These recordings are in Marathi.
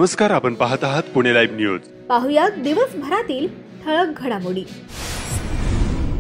नमस्कार, आपण पाहत आहात पुणे लाईव्ह न्यूज। पाहुयात दिवसभरातील ठळक घडामोडी।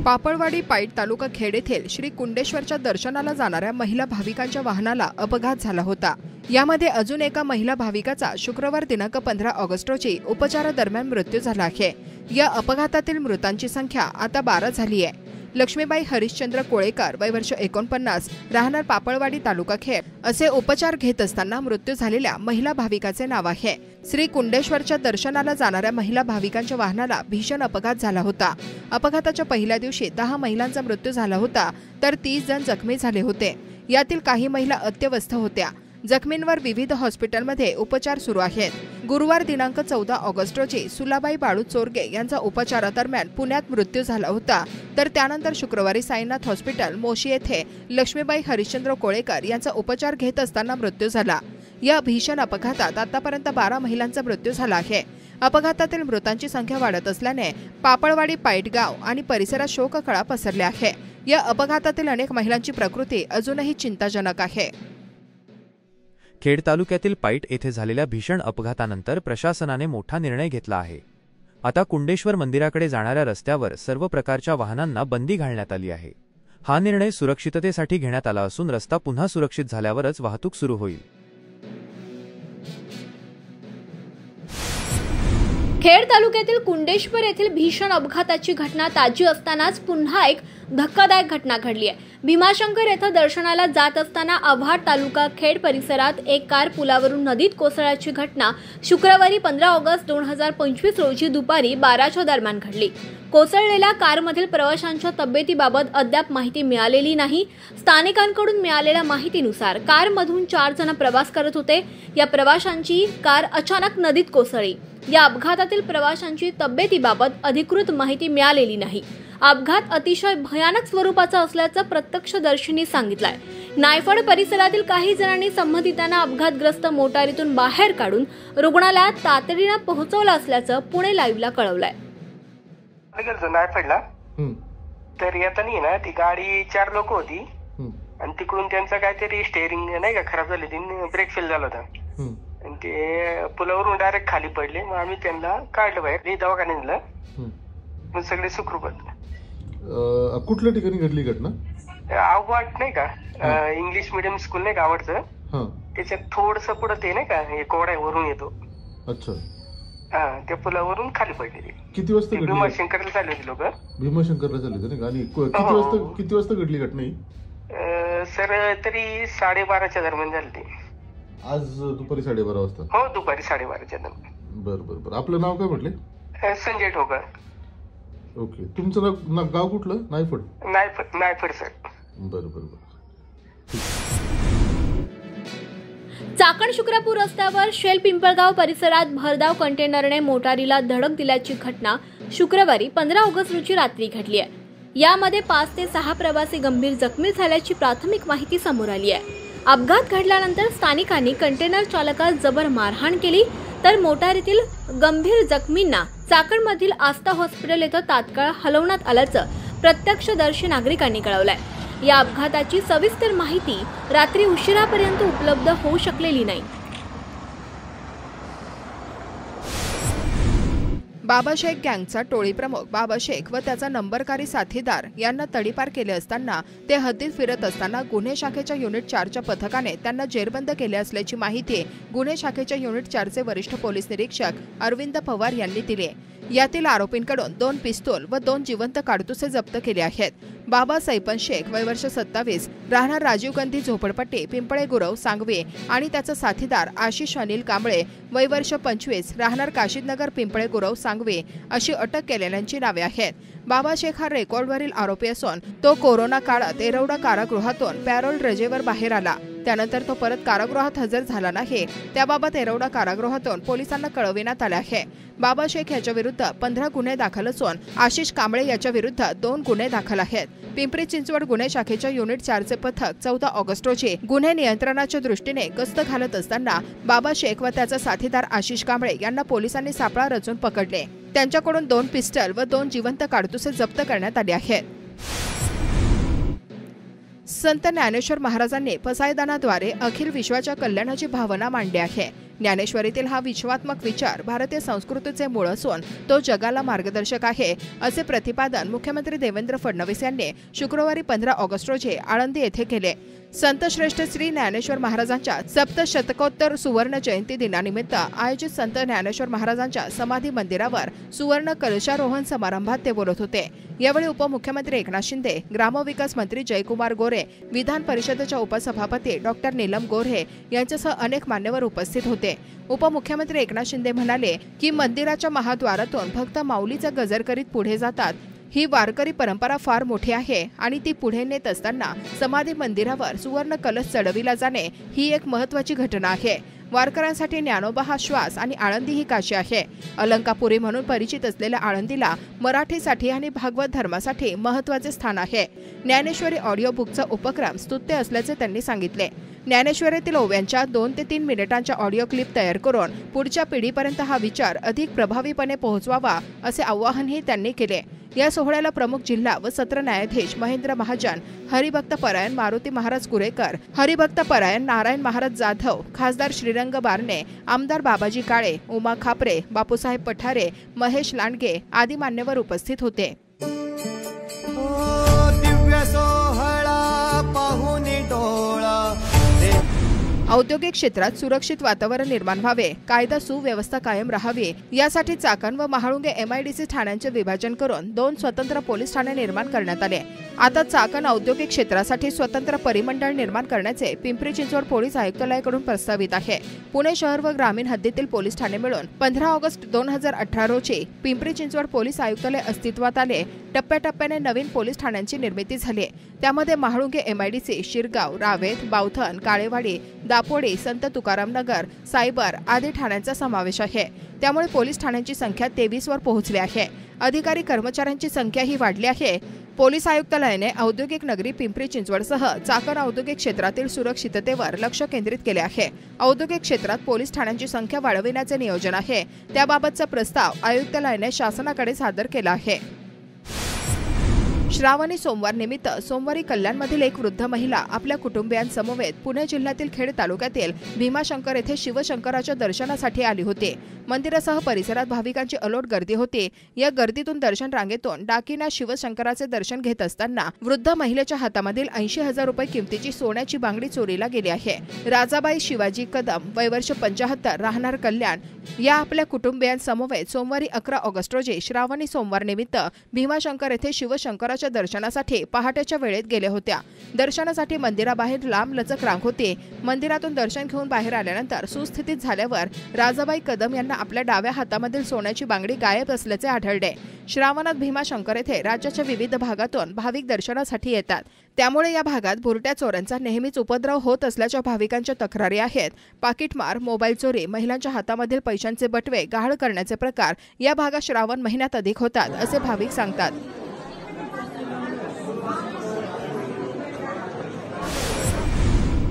पापळवाडी पाईट तालुका खेड येथील श्री कुंडेश्वरच्या दर्शनाला जाणाऱ्या महिला भाविकांच्या वाहनाला अपघात झाला होता। यामध्ये अजून एका महिला भाविकाचा शुक्रवार दिनांक 15 ऑगस्ट रोजी उपचारादरम्यान मृत्यू झाला आहे। या अपघातातील मृतांची संख्या आता 12 झाली आहे। लक्ष्मीबाई हरिश्चंद्र कोळेकर, वय वर्ष 49, राहणार पापळवाडी तालुका खेड असे उपचार घेत असताना मृत्यू झालेल्या महिला भाविकाचे नाव आहे। श्री कुंडेश्वरच्या दर्शनाला जाणाऱ्या महिला भाविकांच्या वाहनाला भीषण अपघात झाला होता। अपघाताच्या पहिल्या दिवशी 10 महिलांचा मृत्यू झाला होता, तर 30 जण जखमी झाले होते। यातील काही महिला अत्यवस्थ होत्या। जखमींवर विविध हॉस्पिटलमध्ये उपचार सुरू आहेत। गुरुवार दिनांक 14 ऑगस्ट रोजी सुलाबाई बाळू चोरगे यांचा उपचारादरम्यान पुण्यात मृत्यू झाला होता, तर त्यानंतर शुक्रवारी साईनाथ हॉस्पिटल मोशी येथे लक्ष्मीबाई हरिश्चंद्र कोळेकर यांचा उपचार घेत असताना मृत्यू झाला। या भीषण अपघातात आतापर्यंत 12 महिलांचा मृत्यू झाला आहे। अपघातातील मृतांची संख्या वाढत असल्याने पापळवाडी पाईटगाव आणि परिसरात शोककळा पसरली आहे। या अपघातातील अनेक महिलांची प्रकृती अजूनही चिंताजनक आहे। खेड तालुक्यातील पाईट येथे झालेल्या भीषण अपघातानंतर प्रशासनाने मोठा निर्णय घेतला आहे। आता कुंडेश्वर मंदिराकडे जाणाऱ्या रस्त्यावर सर्व प्रकारच्या वाहनांना बंदी घालण्यात आली आहे। हा निर्णय सुरक्षिततेसाठी घेण्यात आला असून रस्ता पुन्हा सुरक्षित झाल्यावरच वाहतूक सुरू होईल। खेड तालुक्यातील कुंडेश्वर येथील भीषण अपघाताची घटना ताजी असतानाच पुन्हा एक धक्कादायक घटना घडली आहे। भीमाशंकर येथे दर्शनाला जात असताना आव्हाड तालुका खेड परिसरात एक कार पुलावरून नदीत कोसळल्याची घटना शुक्रवारी 15 ऑगस्ट 2025 रोजी दुपारी 12च्या दरम्यान घडली। कोसळलेल्या कारमधील प्रवाशांच्या तब्येतीबाबत अद्याप माहिती मिळालेली नाही। स्थानिकांकडून मिळालेल्या माहितीनुसार कारमधून 4 जण प्रवास करत होते। या प्रवाशांची कार अचानक नदीत कोसळली। या अपघातातील प्रवाशांची तब्येतीबाबत अधिकृत माहिती मिळालेली नाही। अपघात अतिशय भयानक स्वरूपाचा असल्याचं प्रत्यक्षदर्शींनी सांगितलंय। नायफड परिसरातील काही जणांनी संबंधितांना अपघातग्रस्त मोटारीतून बाहेर काढून रुग्णालयात तातडीने पोहोचवलं असल्याचं पुणे लाईव्हला कळवलंय। नायफडला तर येताना ना ती गाडी 4 लोक होती आणि तिकडून त्यांचं काहीतरी स्टेअरिंग नाही का खराब झाली, ब्रेक फेल झाला होता आणि ते पुलावरून डायरेक्ट खाली पडले। मग आम्ही त्यांना काढलं बाहेर, दवाखान्यात नेलं, मग सगळे सुखरूप होते। कुठल्या ठिकाणी घडली घटना? आव्हाड नाही का, इंग्लिश मीडियम स्कूल नाही का आवडचं, त्याच्यात थोडस पुढे ते नाही का हे कोडा वरून येतो। अच्छा, त्या पुलावरून खाली पडले। किती वाजता घडली? भीमाशंकरला चालले होते लोक, भीमाशंकरला चालले होते आणि किती वाजता घडली घटना ही? सर तरी 12:30च्या दरम्यान झाली ती। आज दुपारी 12:30 वाजता? हो, दुपारी 12:30च्या दरम्यान। बरं। आपलं नाव काय म्हटले? संजय ठोकर। ओके, तुमचं गाव कुठलं? नायफड सर। बरं। चाकण शुक्रापूर रस्त्यावर शेल पिंपळगाव परिसरात भरधाव कंटेनरने मोटारीला धडक दिल्याची घटना शुक्रवारी 15 ऑगस्ट रोजी रात्री घडली आहे। यामध्ये 5 ते 6 प्रवासी गंभीर जखमी झाल्याची प्राथमिक माहिती समोर आली आहे। अपघात घडल्यानंतर स्थानिकांनी कंटेनर चालकास जबर मारहाण केली, तर मोटारीतील गंभीर जखमींना चाकणमधील आस्था हॉस्पिटल येथे तात्काळ हलवण्यात आल्याचं प्रत्यक्षदर्शी नागरिकांनी कळवलंय। या अपघाताची सविस्तर माहिती रात्री उशिरापर्यंत उपलब्ध होऊ शकलेली नाही। बाबा शेख गँगचा टोळी प्रमुख बाबा शेख व त्याचा नंबरकारी साथीदार यांना तडीपार केले असताना ते हद्दीत फिरत असताना गुन्हे शाखेच्या युनिट 4च्या पथकाने त्यांना जेरबंद केले असल्याची माहिती गुन्हे शाखेच्या युनिट 4चे वरिष्ठ पोलीस निरीक्षक अरविंद पवार यांनी दिली। यातील आरोपींकडून 2 पिस्तूल व 2 जिवंत काडतुसे जप्त केले आहेत। बाबा सैपन शेख, वय वर्ष 27, राहणार राजीव गांधी झोपडपट्टी, पिंपळे गुरव, सांगवे आणि त्याचा साथीदार आशिष अनिल कांबळे, वय वर्ष 25, राहणार काशीदनगर, पिंपळे गुरव, सांगवे अशी अटक केलेल्यांची नावे आहेत। बाबा शेख हा रेकॉर्डवरील आरोपी असून तो कोरोना काळात येरवडा कारागृहातून पॅरोल रजेवर बाहेर आला। त्यानंतर तो परत कारागृहात हजर झाला नाही। त्याबाबत येरवडा कारागृहातून पोलिसांना कळविण्यात आले आहे। बाबा शेख याच्या विरुद्ध 15 गुन्हे दाखल असून आशिष कांबळे याच्या विरुद्ध 2 गुन्हे दाखल आहेत। पिंपरी चिंचवड गुन्हे शाखेच्या युनिट 4चे पथक 14 ऑगस्ट रोजी गुन्हे नियंत्रणाच्या दृष्टीने गस्त घालत असताना बाबा शेख व त्याचा साथीदार आशिष कांबळे यांना पोलिसांनी सापळा रचून पकडले। त्यांच्याकडून 2 पिस्टल व 2 जिवंत काडतुसे जप्त करण्यात आले आहेत। संत ज्ञानेश्वर महाराजांनी पसायदानाद्वारे अखिल विश्वाच्या कल्याणाची भावना मांडली आहे। ज्ञानेश्वरीतील हा विश्वात्मक विचार भारतीय संस्कृतीचे मूळ असून तो जगाला मार्गदर्शक आहे, असे प्रतिपादन मुख्यमंत्री देवेंद्र फडणवीस यांनी शुक्रवारी 15 ऑगस्ट रोजी आळंदी येथे केले. संत श्रेष्ठ श्री ज्ञानेश्वर महाराजांच्या सप्तशतकोत्तर सुवर्ण जयंती दिनानिमित्त आयोजित संत ज्ञानेश्वर महाराजांच्या समाधी मंदिरावर सुवर्ण कलशारोहण समारंभात ते बोलत होते. यावेळी उपमुख्यमंत्री एकनाथ शिंदे, ग्रामविकास मंत्री जयकुमार गोरे, विधान परिषदेच्या उपसभापती डॉक्टर नीलम गोऱ्हे यांच्यासह अनेक मान्यवर उपस्थित होते. उपमुख्यमंत्री एकनाथ शिंदे म्हणाले की मंदिराच्या महाद्वारातून भक्त माऊलीचा गजर करीत पुढे जातात. ही वारकरी परंपरा फार मोठी आहे आणि ती पुढे नेत असताना समाधी मंदिरावर सुवर्ण कलश चढविला जाणे ही एक महत्त्वाची घटना आहे. वारकऱ्यांसाठी ज्ञानोबा हा श्वास आणि आळंदी ही काशी आहे. अलंकापुरी म्हणून परिचित असलेल्या आळंदीला मराठीसाठी आणि भागवत धर्मासाठी महत्त्वाचे स्थान आहे. ज्ञानेश्वरी ऑडिओ बुकचा उपक्रम स्तुत्य असल्याचे त्यांनी सांगितले. ज्ञानेश्वरीतील ओव्यांच्या 2 ते 3 मिनिटांच्या ऑडिओ क्लिप तयार करून पुढच्या पिढीपर्यंत हा विचार अधिक प्रभावीपणे पोहोचवावा असे आवाहनही त्यांनी केले. या सोहळ्याला प्रमुख जिल्हा व सत्र न्यायाधीश महेंद्र महाजन, हरिभक्त परायण मारुती महाराज कुरेकर, हरिभक्त परायण नारायण महाराज जाधव, खासदार श्रीरंग बारणे, आमदार बाबाजी काळे, उमा खापरे, बापूसाहेब पठारे, महेश लांडगे आदी मान्यवर उपस्थित होते. औद्योगिक क्षेत्रात सुरक्षित वातावरण निर्माण व्हावे, कायदा सुव्यवस्था कायम राहावी यासाठी चाकण व महाळुंगे MIDC ठाण्यांचे विभाजन करून 2 स्वतंत्र पोलीस ठाणे निर्माण करण्यात आले. आता चाकण औद्योगिक क्षेत्रासाठी स्वतंत्र परिमंडळ निर्माण करण्याचे पिंपरी चिंचवड पोलीस आयुक्तालयाकडून प्रस्तावित आहे. पुणे शहर व ग्रामीण हद्दीतील पोलीस ठाणे मिळून 15 ऑगस्ट 2018 रोजी पिंपरी चिंचवड पोलीस आयुक्तालय अस्तित्वात आले. टप्प्याटप्प्याने नवीन पोलीस ठाण्यांची निर्मिती झाली. त्यामध्ये महाळुंगे MIDC, शिरगाव, रावेत, बावथन, काळेवाडी, दापोडी, संत तुकाराम नगर, सायबर आदी ठाण्यांचा समावेश आहे. त्यामुळे पोलीस ठाण्यांची संख्या 23 वर पोहोचली आहे. अधिकारी कर्मचाऱ्यांची संख्याही वाढली आहे. पोलीस आयुक्तालयाने औद्योगिक नगरी पिंपरी चिंचवडसह चाकण औद्योगिक क्षेत्रातील सुरक्षिततेवर लक्ष केंद्रित केले आहे. औद्योगिक क्षेत्रात पोलीस ठाण्यांची संख्या वाढविण्याचे नियोजन आहे. त्याबाबतचा प्रस्ताव आयुक्तालयाने शासनाकडे सादर केला आहे. श्रावणी सोमवार निमित्त सोमवारी कल्याणमधील एक वृद्ध महिला आपल्या कुटुंबियांसमवेत पुणे जिल्ह्यातील खेड तालुक्यातील भीमाशंकर येथे शिवशंकराच्या दर्शनासाठी आली होती. मंदिरासह परिसरात भाविकांची अलोट गर्दी होती. या गर्दीतून दर्शन रांगेतून डाकीना शिवशंकराचे दर्शन घेत असताना वृद्ध महिलेच्या हातामधील 80,000 रुपये किमतीची सोन्याची बांगडी चोरीला गेली आहे. राजाबाई शिवाजी कदम, वय वर्ष 75, राहणार कल्याण, या आपल्या कुटुंबियांसमवेत सोमवारी 11 ऑगस्ट रोजी श्रावणी सोमवार निमित्त भीमाशंकर येथे शिवशंकराच्या दर्शनासाठी पहाटेच्या वेळेत गेल्या होत्या. दर्शनासाठी मंदिराबाहेर लांब लचक रांग होती. मंदिरातून दर्शन घेऊन बाहेर आल्यानंतर सुस्थितीत झाल्यावर राजाबाई कदम यांना आपल्या डाव्या हातामधील सोन्याची बांगडी गायब असल्याचे आढळले. श्रावणात भीमाशंकर येथे राज्याच्या विविध भागातून भाविक दर्शनासाठी येतात. त्यामुळे या भागात भुरट्या चोरांचा नेहमीच उपद्रव होत असल्याच्या भाविकांच्या तक्रारी आहेत. पाकिटमार, मोबाईल चोरी, महिलांच्या हातामधील पैशांचे बटवे गहाळ करण्याचे प्रकार या भागात श्रावण महिन्यात अधिक होतात असे भाविक सांगतात.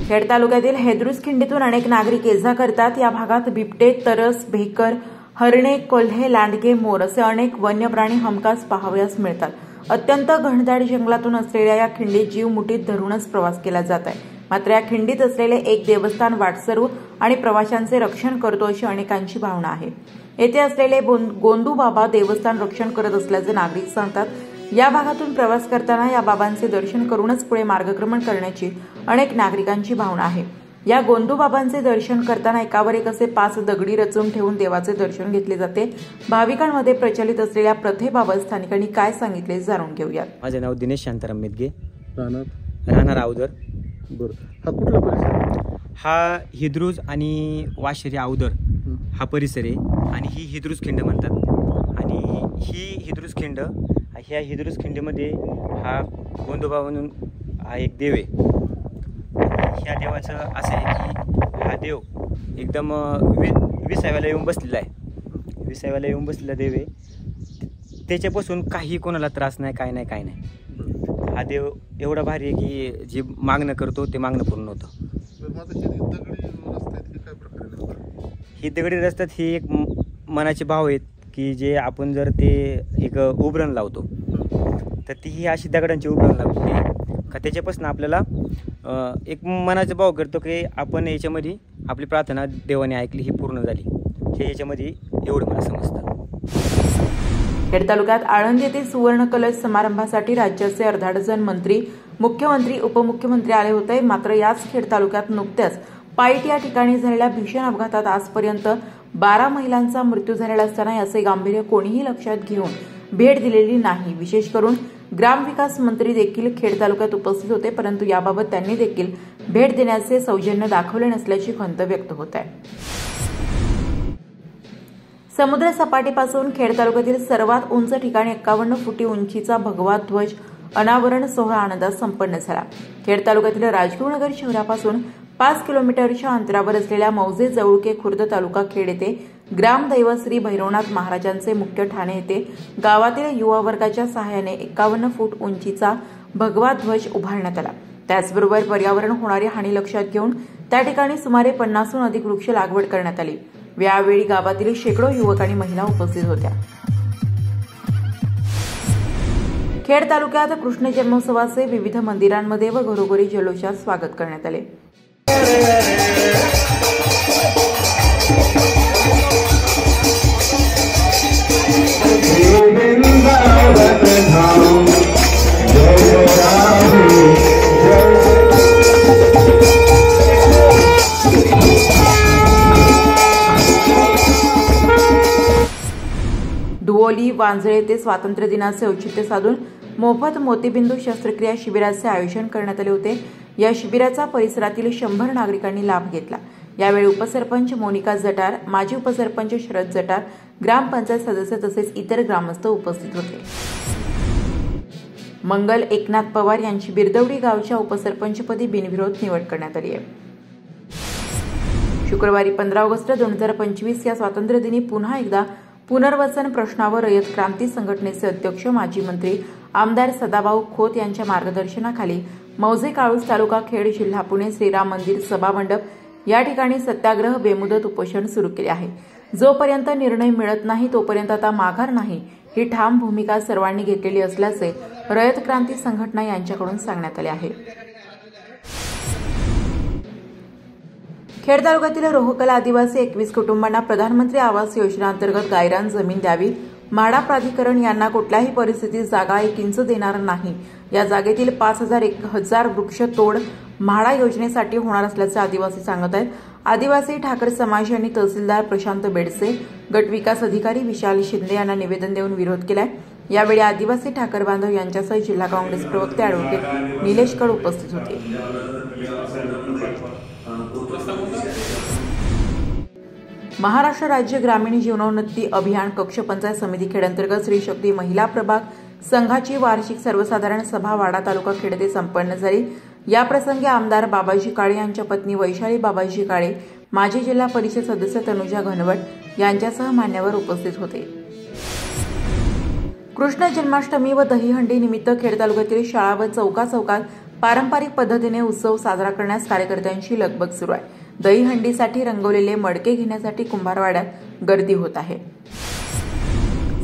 खेड तालुक्यातील हेद्रुस खिंडीतून अनेक नागरिक ये जा करतात. या भागात बिबटे, तरस, भेकर, हरणे, कोल्हे, लांडगे, मोर असे अनेक वन्य प्राणी हमखास पाहावयास मिळतात. अत्यंत घनदाट जंगलातून असलेल्या या खिंडीत जीव मुठीत धरूनच प्रवास केला जात आहे. मात्र या खिंडीत असलेले एक देवस्थान वाटसरू आणि प्रवाशांचे रक्षण करतो अशी अनेकांची भावना आहे. येथे असलेले गोंदू बाबा देवस्थान रक्षण करत असल्याचे नागरिक सांगतात. या भागातून प्रवास करताना या बाबांचे दर्शन करूनच पुढे मार्गक्रमण करण्याची अनेक नागरिकांची भावना आहे. या गोंदू बाबांचे दर्शन करताना एकावर एक असे 5 दगडी रचून ठेवून देवाचे दर्शन घेतले जाते. भाविकांमध्ये प्रचलित असलेल्या प्रथेबाबत स्थानिकांनी काय सांगितले जाणून घेऊयात. माझे नाव दिनेश शांताराम मेदगे, राहणार अवदर. हा कुठला परिसर? हा हिद्रुज आणि वाशेरी अवदर हा परिसर आहे आणि ही हिद्रुज खिंड म्हणतात. आणि ही हिद्रुज खिंड, ह्या हिद्रुज खिंडीमध्ये हा गोंदोबा म्हणून हा एक देव आहे. ह्या देवाचं असं आहे की हा देव एकदम विसाव्याला येऊन बसलेला आहे. विसाव्याला येऊन बसलेला देव आहे. त्याच्यापासून काही कोणाला त्रास नाही, काय नाही, काय नाही. हा देव एवढा भारी आहे की जे मागणं करतो ते मागणं पूर्ण होतं. ही दगडी रस्त्यात ही एक मनाचे भाव आहेत की जे आपण जर ते एक उभरण लावतो तर ती ही अशी दगडांची उभरण लावते का त्याच्यापासून आपल्याला एक मनाचा भाव करतो की आपण याच्यामध्ये आपली प्रार्थना देवाने ऐकली, ही पूर्ण झाली, हे याच्यामध्ये एवढं मला समजतं. खेड तालुक्यात आळंदी येथे सुवर्ण कलश समारंभासाठी राज्याचे अर्धा डझन मंत्री, मुख्यमंत्री, उपमुख्यमंत्री आले होते. मात्र याच खेड तालुक्यात नुकत्याच पाईट या ठिकाणी झालेल्या भीषण अपघातात आजपर्यंत 12 महिलांचा मृत्यू झालेला असताना याचे गांभीर्य कोणीही लक्षात घेऊन भेट दिलेली नाही. विशेष करून ग्रामविकास मंत्री देखील खेड तालुक्यात उपस्थित होते, परंतु याबाबत त्यांनी देखील भेट देण्याचे सौजन्य दाखवले नसल्याची खंत व्यक्त होत आहे. समुद्र सपाटीपासून खेड तालुक्यातील सर्वात उंच ठिकाणी 51 फुटी उंचीचा भगवा ध्वज अनावरण सोहळा आनंदात संपन्न झाला. खेड तालुक्यातील राजगुरुनगर शहरापासून 5 किलोमीटरच्या अंतरावर असलेल्या मौजे जवळके खुर्द तालुका खेड येथे ग्रामदैवत श्री भैरवनाथ महाराजांचे मुख्य ठाणे येथे गावातील युवा वर्गाच्या सहाय्याने 51 फूट उंचीचा भगवा ध्वज उभारण्यात आला. त्याचबरोबर पर्यावरण होणारी हानी लक्षात घेऊन त्या ठिकाणी सुमारे 50हून अधिक वृक्ष लागवड करण्यात आली. यावेळी गावातील शेकडो युवक आणि महिला उपस्थित होत्या. खेड तालुक्यात कृष्ण जन्मोत्सवाचे विविध मंदिरांमध्ये व घरोघरी जल्लोषात स्वागत करण्यात आले. डुओली वांजळे येथे स्वातंत्र्य दिनाचे औचित्य साधून मोफत मोतीबिंदू शस्त्रक्रिया शिबिराचे आयोजन करण्यात आले होते. या शिबिराचा परिसरातील 100 नागरिकांनी लाभ घेतला. यावेळी उपसरपंच मोनिका जटार, माजी उपसरपंच शरद जटार, ग्रामपंचायत सदस्य तसेच इतर ग्रामस्थ उपस्थित होते. मंगल एकनाथ पवार यांची बिरदवडी गावच्या उपसरपंचपदी बिनविरोध निवड करण्यात आली आहे. शुक्रवारी 15 ऑगस्ट 2025 या स्वातंत्र्यदिनी पुन्हा एकदा पुनर्वसन प्रश्नावर रयत क्रांती संघटनेचे अध्यक्ष माजी मंत्री आमदार सदाभाऊ खोत यांच्या मार्गदर्शनाखाली मौजे काळूस तालुका खेड जिल्हा पुणे श्रीराम मंदिर सभामंडप या ठिकाणी सत्याग्रह बेमुदत उपोषण सुरू केले आहे. जोपर्यंत निर्णय मिळत नाही तोपर्यंत आता माघार नाही ही ठाम भूमिका सर्वांनी घेतलेली असल्याचे रयत क्रांती संघटना यांच्याकडून सांगण्यात आले आहे. खेड तालुक्यातील रोहकला आदिवासी 21 कुटुंबांना प्रधानमंत्री आवास योजनेअंतर्गत गायरान जमीन द्यावी. म्हाडा प्राधिकरण यांना कुठल्याही परिस्थितीत जागा 1 इंच देणार नाही. या जागेतील 5000 वृक्ष तोड म्हाडा योजनेसाठी होणार असल्याचे आदिवासी सांगत आहेत. आदिवासी ठाकर समाज यांनी तहसीलदार प्रशांत बेडसे, गट विकास अधिकारी विशाल शिंदे यांना निवेदन देऊन विरोध केलाय. यावेळी आदिवासी ठाकर बांधव यांच्यासह जिल्हा काँग्रेस प्रवक्ते ॲडव्होकेट निलेश कड उपस्थित होते. महाराष्ट्र राज्य ग्रामीण जीवनोन्नती अभियान कक्ष पंचायत समिती खेड अंतर्गत श्री शक्ती महिला प्रभाग संघाची वार्षिक सर्वसाधारण सभा वाडा तालुका खेड येथे संपन्न झाली. याप्रसंगी आमदार बाबाजी काळे यांच्या पत्नी वैशाली बाबाजी काळे, माजी जिल्हा परिषद सदस्य तनुजा घनवट यांच्यासह मान्यवर उपस्थित होते. कृष्ण जन्माष्टमी व दहीहंडी निमित्त खेड तालुक्यातील शाळा व चौकात पारंपरिक पद्धतीने उत्सव साजरा करण्यास कार्यकर्त्यांची लगबग सुरू आहे. दहीहंडीसाठी रंगवलेले मडके घेण्यासाठी कुंभारवाड्यात गर्दी होत आहे.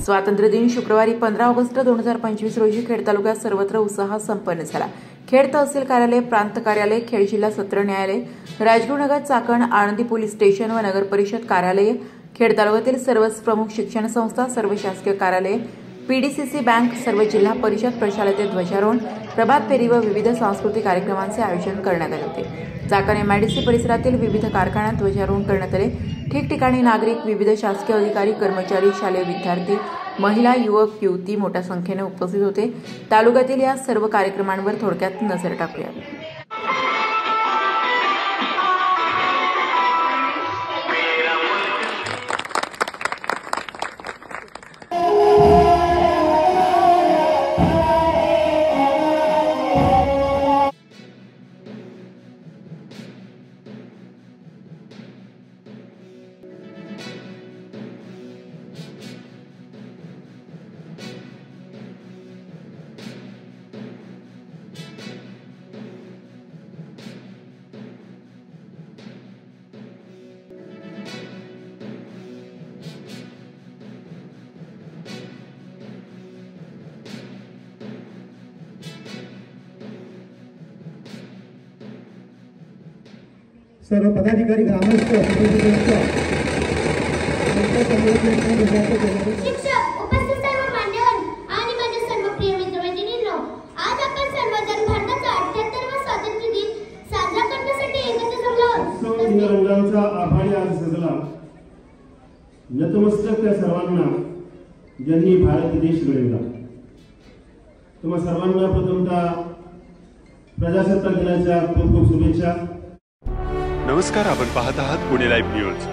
स्वातंत्र्य दिन शुक्रवारी 15 ऑगस्ट 2025 रोजी खेड तालुक्यात सर्वत्र उत्साहात संपन्न झाला. खेड तहसील कार्यालय, प्रांत कार्यालय, खेड जिल्हा सत्र न्यायालय, राजगुरुनगर, चाकण, आळंदी पोलीस स्टेशन व नगर परिषद कार्यालय, खेड तालुक्यातील सर्वच प्रमुख शिक्षण संस्था, सर्व शासकीय कार्यालय, पीडीसीसी बँक, सर्व जिल्हा परिषद प्रशालेत ध्वजारोहण, प्रभात फेरी व विविध सांस्कृतिक कार्यक्रमांचे आयोजन करण्यात आले होते. चाकण एमआयडीसी परिसरातील विविध कारखान्यात ध्वजारोहण करण्यात आले. ठिकठिकाणी नागरिक, विविध शासकीय अधिकारी, कर्मचारी, शालेय विद्यार्थी, महिला, युवक, युवती मोठ्या संख्येने उपस्थित होते. तालुक्यातील या सर्व कार्यक्रमांवर थोडक्यात नजर टाकूया. सर्व पदाधिकारी ग्रामस्थ शिक्षक, उपस्थित सर्व मान्यवर आणि माझे सर्व प्रिय मित्रमैत्रिणींनो, आज आपण सर्वजण भारताचा 78वा स्वातंत्र्य दिन साजरा करण्यासाठी एकत्र जमलो आहोत. रंगांचा आभाळी आज सजला. नतमस्तक त्या सर्वांना ज्यांनी भारत देश घडविला. तुम्हा सर्वांना प्रथमतः प्रजासत्ताक दिनाच्या खूप खूप शुभेच्छा. नमस्कार, आपण पाहत आहात पुणे लाईव्ह न्यूज.